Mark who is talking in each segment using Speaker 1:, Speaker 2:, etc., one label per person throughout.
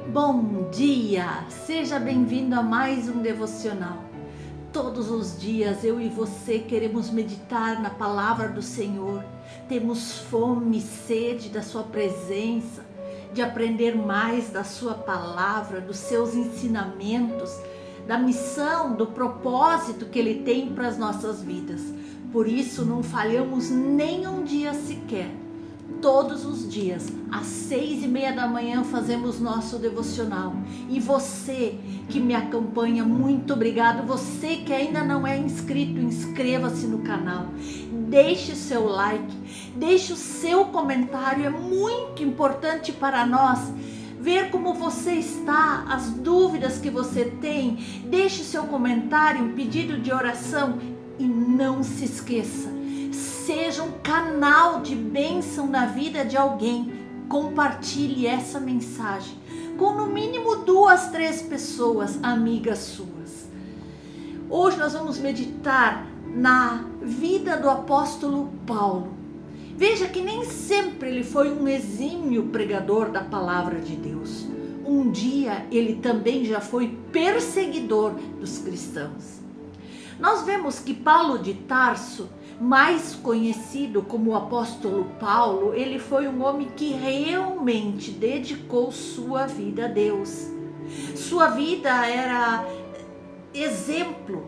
Speaker 1: Bom dia! Seja bem-vindo a mais um devocional. Todos os dias eu e você queremos meditar na palavra do Senhor. Temos fome e sede da sua presença, de aprender mais da sua palavra, dos seus ensinamentos, da missão, do propósito que Ele tem para as nossas vidas. Por isso não falhamos nem um dia sequer. Todos os dias, às 6:30 da manhã, fazemos nosso devocional. E você que me acompanha, muito obrigado. Você que ainda não é inscrito, inscreva-se no canal. Deixe seu like, deixe o seu comentário. É muito importante para nós ver como você está, as dúvidas que você tem. Deixe seu comentário, um pedido de oração. E não se esqueça, seja um canal de bênção na vida de alguém. Compartilhe essa mensagem com no mínimo 2, 3 pessoas, amigas suas. Hoje nós vamos meditar na vida do apóstolo Paulo. Veja que nem sempre ele foi um exímio pregador da palavra de Deus. Um dia ele também já foi perseguidor dos cristãos. Nós vemos que Paulo de Tarso, mais conhecido como o apóstolo Paulo, ele foi um homem que realmente dedicou sua vida a Deus. Sua vida era exemplo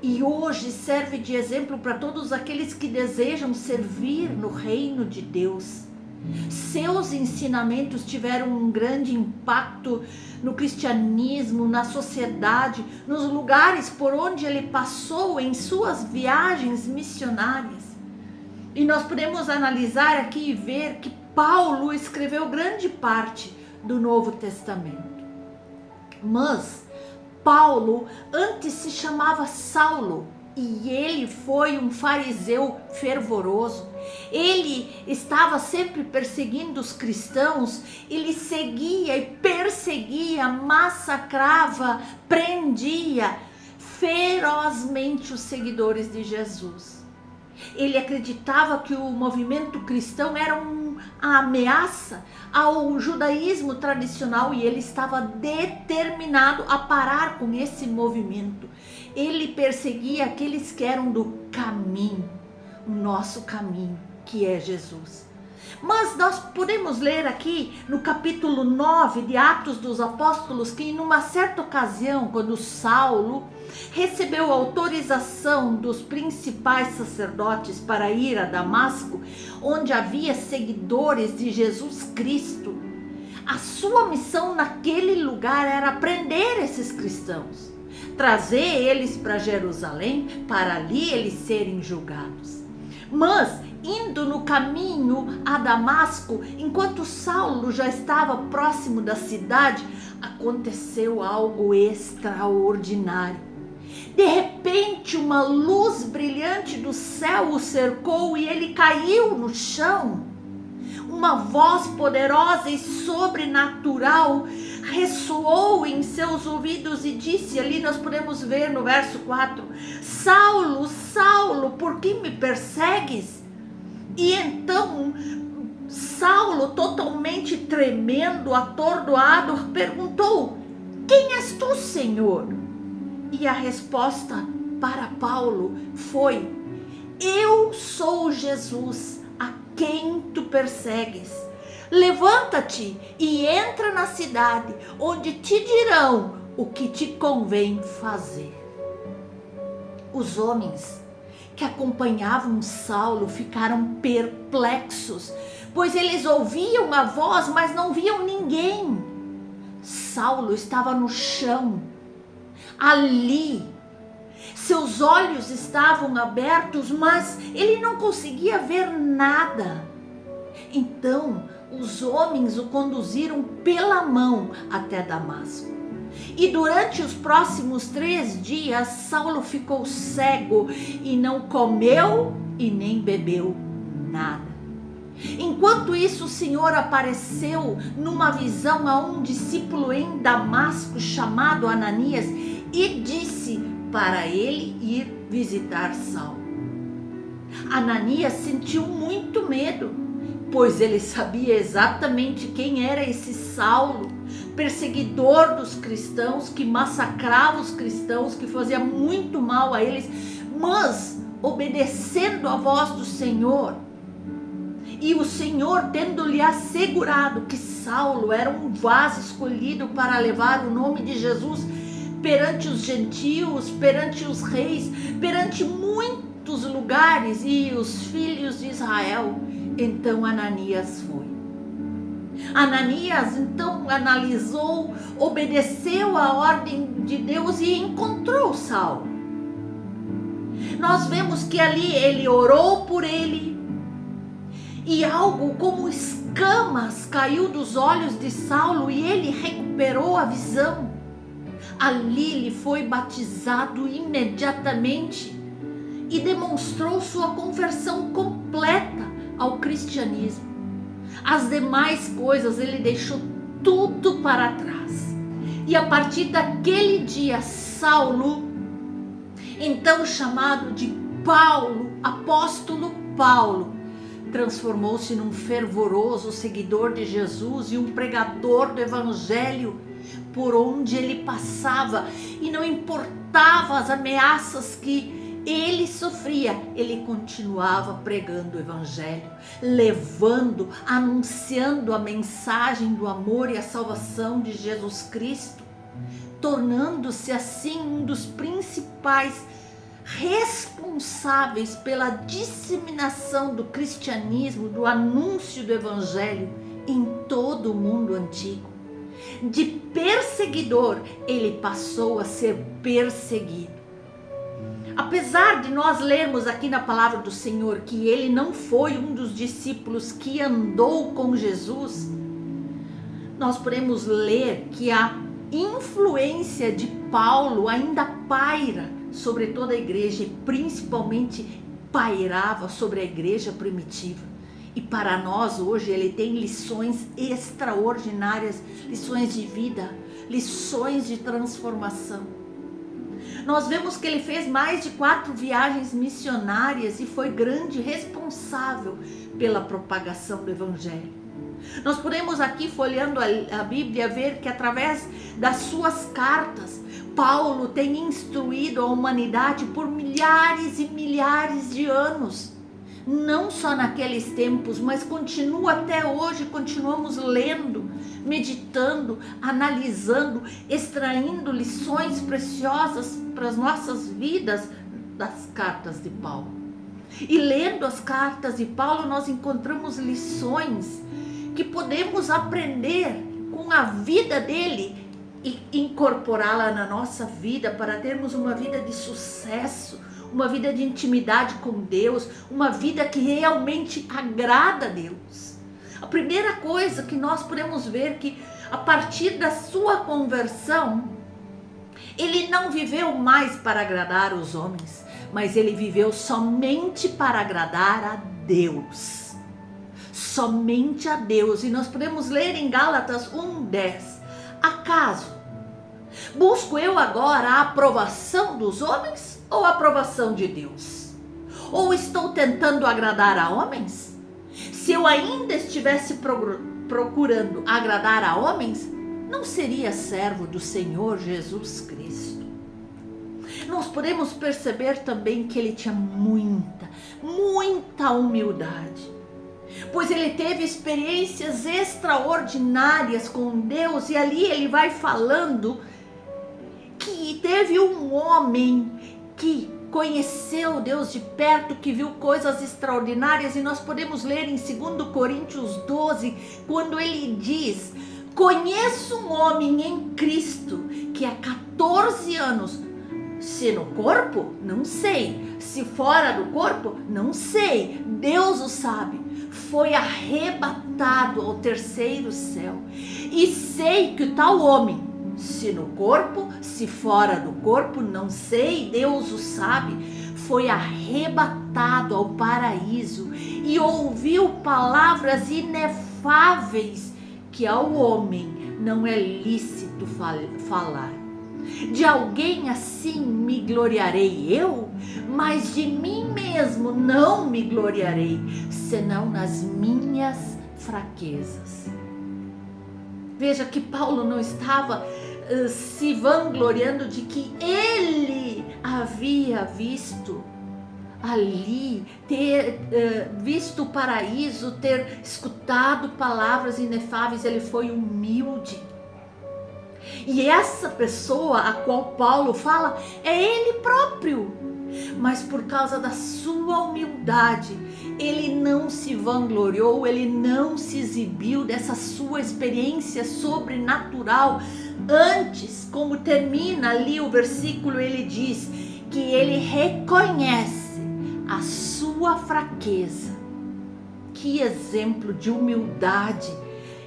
Speaker 1: e hoje serve de exemplo para todos aqueles que desejam servir no reino de Deus. Seus ensinamentos tiveram um grande impacto no cristianismo, na sociedade, nos lugares por onde ele passou em suas viagens missionárias. E nós podemos analisar aqui e ver que Paulo escreveu grande parte do Novo Testamento. Mas Paulo antes se chamava Saulo. E ele foi um fariseu fervoroso. Ele estava sempre perseguindo os cristãos. Ele seguia e perseguia, massacrava, prendia ferozmente os seguidores de Jesus. Ele acreditava que o movimento cristão era uma ameaça ao judaísmo tradicional e ele estava determinado a parar com esse movimento. Ele perseguia aqueles que eram do caminho, o nosso caminho, que é Jesus. Mas nós podemos ler aqui no capítulo 9 de Atos dos Apóstolos que em uma certa ocasião, quando Saulo recebeu autorização dos principais sacerdotes para ir a Damasco, onde havia seguidores de Jesus Cristo, a sua missão naquele lugar era prender esses cristãos, trazer eles para Jerusalém, para ali eles serem julgados. Mas indo no caminho a Damasco, enquanto Saulo já estava próximo da cidade, aconteceu algo extraordinário. De repente, uma luz brilhante do céu o cercou e ele caiu no chão. Uma voz poderosa e sobrenatural ressoou em seus ouvidos e disse, ali nós podemos ver no verso 4, Saulo, Saulo, por que me persegues? E então Saulo, totalmente tremendo, atordoado, perguntou, quem és tu, Senhor? E a resposta para Paulo foi, eu sou Jesus, a quem tu persegues. Levanta-te e entra na cidade, onde te dirão o que te convém fazer. Os homens que acompanhavam Saulo ficaram perplexos, pois eles ouviam a voz, mas não viam ninguém. Saulo estava no chão, ali. Seus olhos estavam abertos, mas ele não conseguia ver nada. Então, os homens o conduziram pela mão até Damasco. E durante os próximos 3 dias, Saulo ficou cego e não comeu e nem bebeu nada. Enquanto isso, o Senhor apareceu numa visão a um discípulo em Damasco chamado Ananias e disse para ele ir visitar Saulo. Ananias sentiu muito medo, pois ele sabia exatamente quem era esse Saulo. perseguidor dos cristãos, que massacrava os cristãos, que fazia muito mal a eles, mas obedecendo a voz do Senhor, e o Senhor tendo-lhe assegurado que Saulo era um vaso escolhido para levar o nome de Jesus perante os gentios, perante os reis, perante muitos lugares e os filhos de Israel. Então Ananias foi. Ananias então analisou, obedeceu a ordem de Deus e encontrou Saulo. Nós vemos que ali ele orou por ele, e algo como escamas caiu dos olhos de Saulo e ele recuperou a visão. Ali ele foi batizado imediatamente e demonstrou sua conversão completa ao cristianismo. As demais coisas ele deixou tudo para trás. E a partir daquele dia, Saulo, então chamado de Paulo, apóstolo Paulo, transformou-se num fervoroso seguidor de Jesus e um pregador do evangelho por onde ele passava, e não importava as ameaças que ele sofria, ele continuava pregando o evangelho, levando, anunciando a mensagem do amor e a salvação de Jesus Cristo, tornando-se assim um dos principais responsáveis pela disseminação do cristianismo, do anúncio do evangelho em todo o mundo antigo. De perseguidor, ele passou a ser perseguido. Apesar de nós lermos aqui na palavra do Senhor que ele não foi um dos discípulos que andou com Jesus, nós podemos ler que a influência de Paulo ainda paira sobre toda a igreja, e principalmente pairava sobre a igreja primitiva. E para nós hoje ele tem lições extraordinárias, lições de vida, lições de transformação. Nós vemos que ele fez mais de 4 viagens missionárias e foi grande responsável pela propagação do evangelho. Nós podemos aqui, folheando a Bíblia, ver que através das suas cartas, Paulo tem instruído a humanidade por milhares e milhares de anos. Não só naqueles tempos, mas continua até hoje, continuamos lendo, meditando, analisando, extraindo lições preciosas para as nossas vidas das cartas de Paulo. E lendo as cartas de Paulo, nós encontramos lições que podemos aprender com a vida dele e incorporá-la na nossa vida para termos uma vida de sucesso, uma vida de intimidade com Deus, uma vida que realmente agrada a Deus. A primeira coisa que nós podemos ver que a partir da sua conversão, ele não viveu mais para agradar os homens, mas ele viveu somente para agradar a Deus. Somente a Deus. E nós podemos ler em Gálatas 1:10. Acaso busco eu agora a aprovação dos homens ou a aprovação de Deus? Ou estou tentando agradar a homens? Se eu ainda estivesse procurando agradar a homens, não seria servo do Senhor Jesus Cristo. Nós podemos perceber também que ele tinha muita humildade, pois ele teve experiências extraordinárias com Deus, e ali ele vai falando que teve um homem que conheceu Deus de perto, que viu coisas extraordinárias, e nós podemos ler em 2 Coríntios 12, quando ele diz: conheço um homem em Cristo que há 14 anos, se no corpo, não sei, se fora do corpo, não sei, Deus o sabe, foi arrebatado ao 3º céu. E sei que o tal homem, se no corpo, se fora do corpo, não sei, Deus o sabe, foi arrebatado ao paraíso e ouviu palavras inefáveis que ao homem não é lícito falar. De alguém assim me gloriarei eu, mas de mim mesmo não me gloriarei, senão nas minhas fraquezas. Veja que Paulo não estava se vangloriando de que ele havia visto ali, ter visto o paraíso, ter escutado palavras inefáveis. Ele foi humilde. E essa pessoa a qual Paulo fala é ele próprio. Mas por causa da sua humildade, ele não se vangloriou, ele não se exibiu dessa sua experiência sobrenatural. Antes, como termina ali o versículo, ele diz que ele reconhece a sua fraqueza. Que exemplo de humildade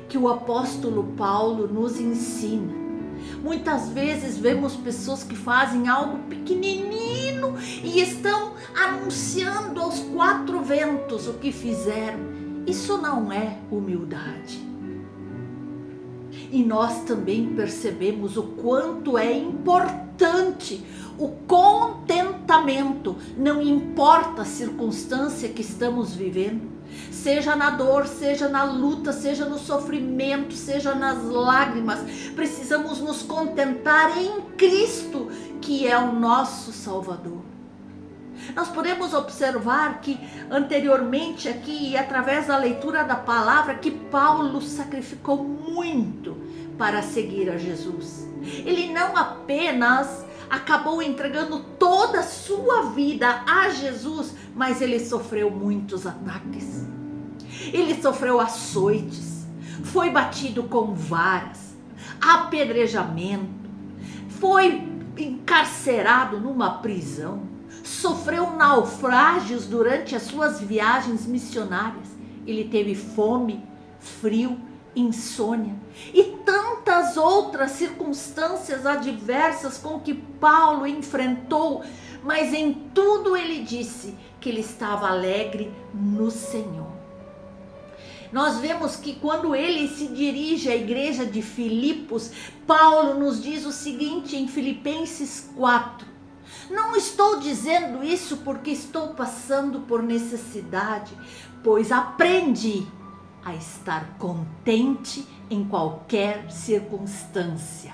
Speaker 1: que o apóstolo Paulo nos ensina. Muitas vezes vemos pessoas que fazem algo pequenino e estão anunciando aos quatro ventos o que fizeram. Isso não é humildade. E nós também percebemos o quanto é importante o contentamento, não importa a circunstância que estamos vivendo, seja na dor, seja na luta, seja no sofrimento, seja nas lágrimas, precisamos nos contentar em Cristo, que é o nosso Salvador. Nós podemos observar que anteriormente aqui, e através da leitura da palavra, que Paulo sacrificou muito para seguir a Jesus. Ele não apenas acabou entregando toda a sua vida a Jesus, mas ele sofreu muitos ataques. Ele sofreu açoites, foi batido com varas, apedrejamento, foi encarcerado numa prisão, sofreu naufrágios durante as suas viagens missionárias. Ele teve fome, frio, insônia e tantas outras circunstâncias adversas com que Paulo enfrentou, mas em tudo ele disse que ele estava alegre no Senhor. Nós vemos que quando ele se dirige à igreja de Filipos, Paulo nos diz o seguinte em Filipenses 4: não estou dizendo isso porque estou passando por necessidade, pois aprendi a estar contente em qualquer circunstância.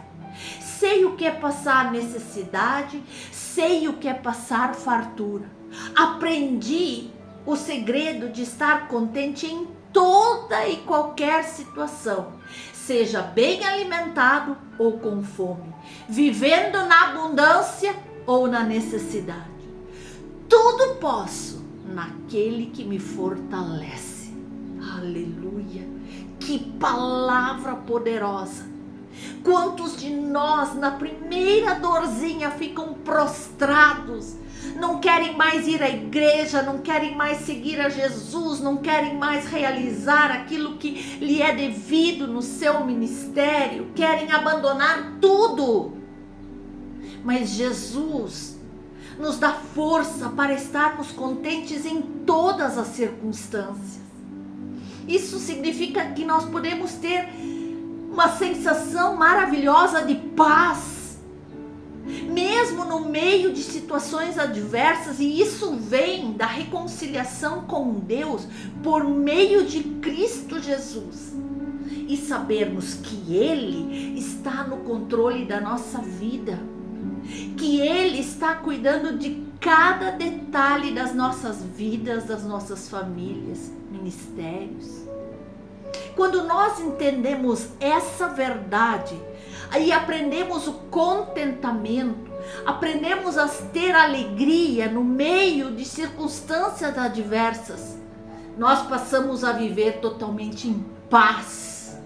Speaker 1: Sei o que é passar necessidade, sei o que é passar fartura. Aprendi o segredo de estar contente em toda e qualquer situação, seja bem alimentado ou com fome, vivendo na abundância ou na necessidade. Tudo posso naquele que me fortalece. Aleluia! Que palavra poderosa! Quantos de nós na primeira dorzinha ficam prostrados, não querem mais ir à igreja, não querem mais seguir a Jesus, não querem mais realizar aquilo que lhe é devido no seu ministério, querem abandonar tudo. Mas Jesus nos dá força para estarmos contentes em todas as circunstâncias. Isso significa que nós podemos ter uma sensação maravilhosa de paz, mesmo no meio de situações adversas, e isso vem da reconciliação com Deus por meio de Cristo Jesus. E sabermos que Ele está no controle da nossa vida, que Ele está cuidando de cada detalhe das nossas vidas, das nossas famílias, ministérios. Quando nós entendemos essa verdade, aí aprendemos o contentamento, aprendemos a ter alegria no meio de circunstâncias adversas, nós passamos a viver totalmente em paz.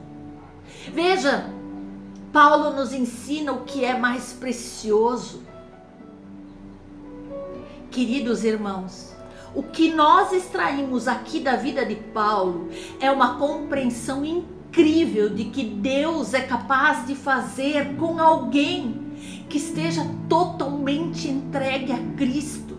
Speaker 1: Veja, Paulo nos ensina o que é mais precioso. Queridos irmãos, o que nós extraímos aqui da vida de Paulo é uma compreensão incrível de que Deus é capaz de fazer com alguém que esteja totalmente entregue a Cristo.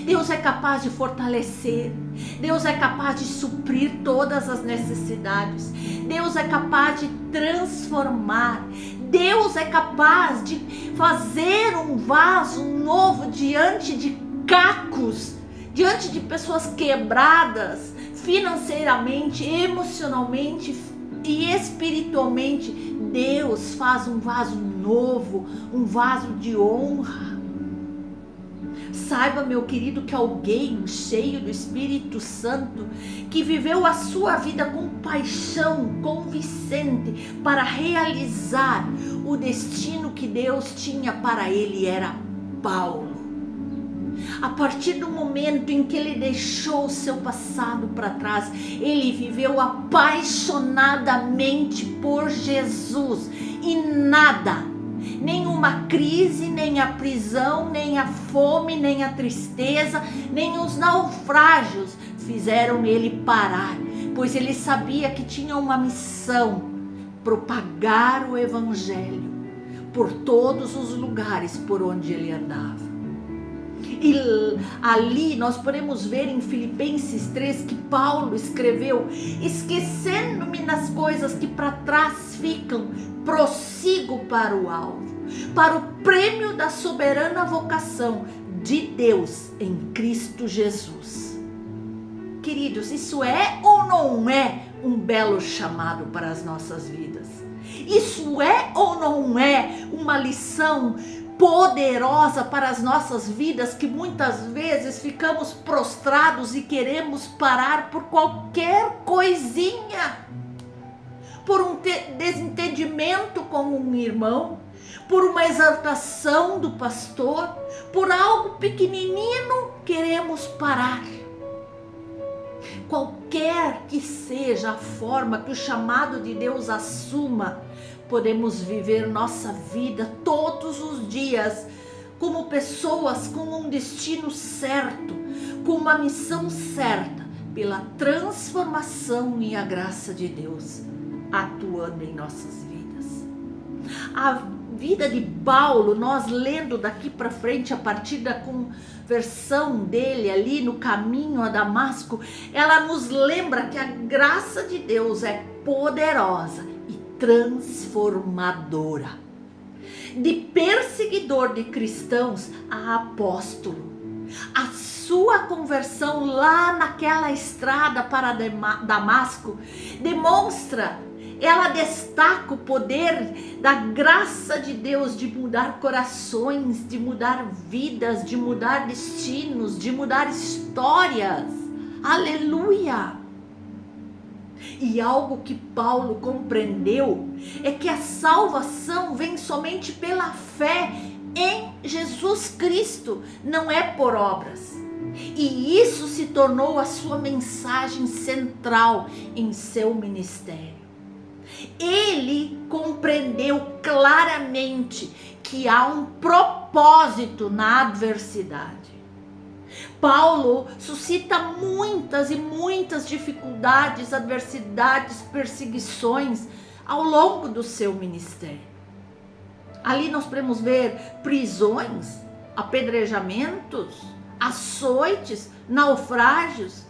Speaker 1: Deus é capaz de fortalecer, Deus é capaz de suprir todas as necessidades, Deus é capaz de transformar, Deus é capaz de fazer um vaso novo diante de cacos, diante de pessoas quebradas financeiramente, emocionalmente, e espiritualmente Deus faz um vaso novo, um vaso de honra. Saiba, meu querido, que alguém cheio do Espírito Santo, que viveu a sua vida com paixão convincente para realizar o destino que Deus tinha para ele, era Paulo. A partir do momento em que ele deixou o seu passado para trás, ele viveu apaixonadamente por Jesus, e nada, nenhuma crise, nem a prisão, nem a fome, nem a tristeza, nem os naufrágios fizeram ele parar, pois ele sabia que tinha uma missão: propagar o evangelho por todos os lugares por onde ele andava. E ali nós podemos ver em Filipenses 3 que Paulo escreveu: esquecendo-me nas coisas que para trás ficam, prossigo para o alvo, para o prêmio da soberana vocação de Deus em Cristo Jesus. Queridos, isso é ou não é um belo chamado para as nossas vidas? Isso é ou não é uma lição poderosa para as nossas vidas, que muitas vezes ficamos prostrados e queremos parar por qualquer coisinha, por um desentendimento com um irmão, por uma exaltação do pastor, por algo pequenino queremos parar. Qualquer que seja a forma que o chamado de Deus assuma, podemos viver nossa vida todos os dias como pessoas com um destino certo, com uma missão certa, pela transformação e a graça de Deus atuando em nossas vidas. A vida de Paulo, nós lendo daqui para frente, a partir da conversão dele ali no caminho a Damasco, ela nos lembra que a graça de Deus é poderosa e transformadora. De perseguidor de cristãos a apóstolo. A sua conversão lá naquela estrada para Damasco demonstra, ela destaca o poder da graça de Deus de mudar corações, de mudar vidas, de mudar destinos, de mudar histórias. Aleluia! E algo que Paulo compreendeu é que a salvação vem somente pela fé em Jesus Cristo, não é por obras. E isso se tornou a sua mensagem central em seu ministério. Ele compreendeu claramente que há um propósito na adversidade. Paulo suscita muitas e muitas dificuldades, adversidades, perseguições ao longo do seu ministério. Ali nós podemos ver prisões, apedrejamentos, açoites, naufrágios,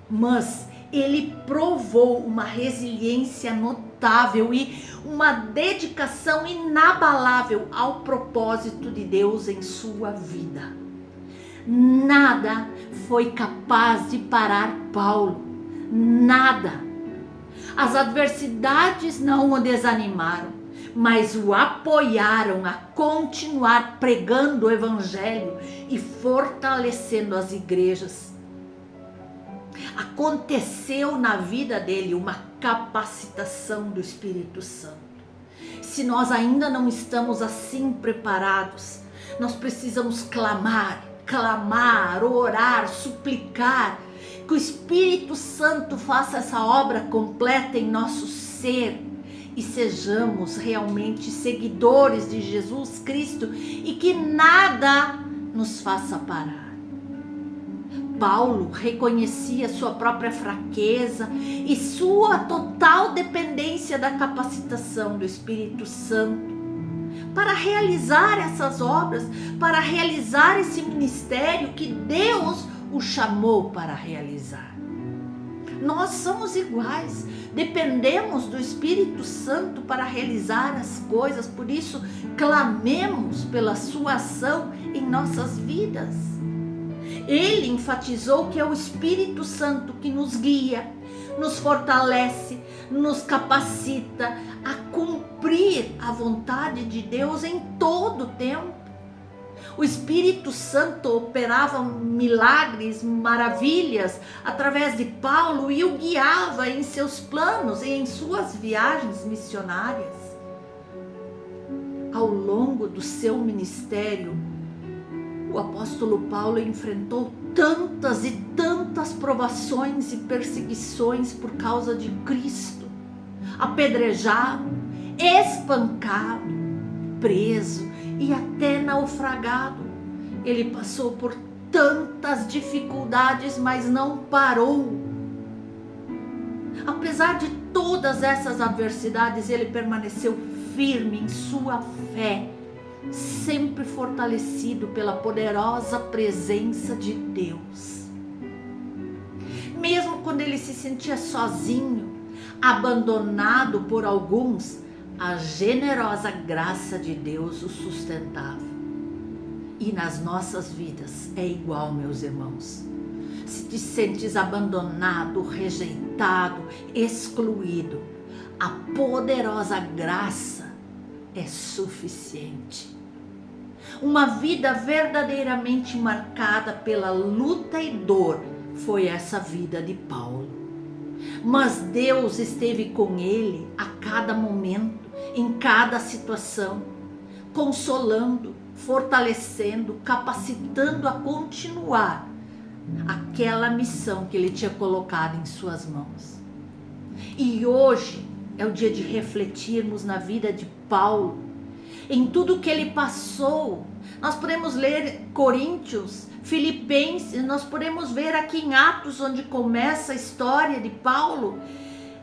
Speaker 1: mas ele provou uma resiliência notável e uma dedicação inabalável ao propósito de Deus em sua vida. Nada foi capaz de parar Paulo, nada. As adversidades não o desanimaram, mas o apoiaram a continuar pregando o evangelho e fortalecendo as igrejas. Aconteceu na vida dele uma capacitação do Espírito Santo. Se nós ainda não estamos assim preparados, nós precisamos clamar, orar, suplicar, que o Espírito Santo faça essa obra completa em nosso ser e sejamos realmente seguidores de Jesus Cristo e que nada nos faça parar. Paulo reconhecia sua própria fraqueza e sua total dependência da capacitação do Espírito Santo para realizar essas obras, para realizar esse ministério que Deus o chamou para realizar. Nós somos iguais, dependemos do Espírito Santo para realizar as coisas, por isso clamemos pela sua ação em nossas vidas. Ele enfatizou que é o Espírito Santo que nos guia, nos fortalece, nos capacita a cumprir a vontade de Deus em todo o tempo. O Espírito Santo operava milagres, maravilhas através de Paulo e o guiava em seus planos e em suas viagens missionárias. Ao longo do seu ministério, o apóstolo Paulo enfrentou tantas e tantas provações e perseguições por causa de Cristo. Apedrejado, espancado, preso e até naufragado. Ele passou por tantas dificuldades, mas não parou. Apesar de todas essas adversidades, ele permaneceu firme em sua fé, sempre fortalecido pela poderosa presença de Deus. Mesmo quando ele se sentia sozinho, abandonado por alguns, a generosa graça de Deus o sustentava. E nas nossas vidas é igual, meus irmãos. Se te sentes abandonado, rejeitado, excluído, a poderosa graça é suficiente. Uma vida verdadeiramente marcada pela luta e dor foi essa vida de Paulo. Mas Deus esteve com ele a cada momento, em cada situação, consolando, fortalecendo, capacitando a continuar aquela missão que ele tinha colocado em suas mãos. E hoje é o dia de refletirmos na vida de Paulo, em tudo que ele passou. Nós podemos ler Coríntios, Filipenses, nós podemos ver aqui em Atos, onde começa a história de Paulo,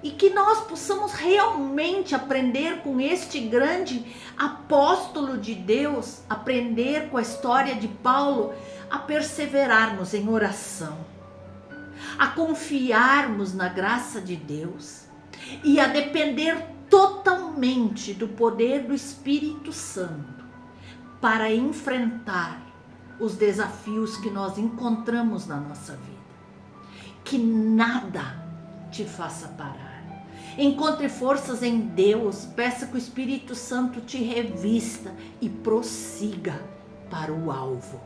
Speaker 1: e que nós possamos realmente aprender com este grande apóstolo de Deus, aprender com a história de Paulo, a perseverarmos em oração, a confiarmos na graça de Deus e a depender totalmente do poder do Espírito Santo para enfrentar os desafios que nós encontramos na nossa vida. Que nada te faça parar. Encontre forças em Deus, peça que o Espírito Santo te revista e prossiga para o alvo.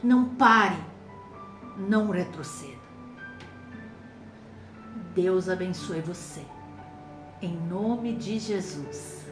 Speaker 1: Não pare, não retroceda. Deus abençoe você. Em nome de Jesus.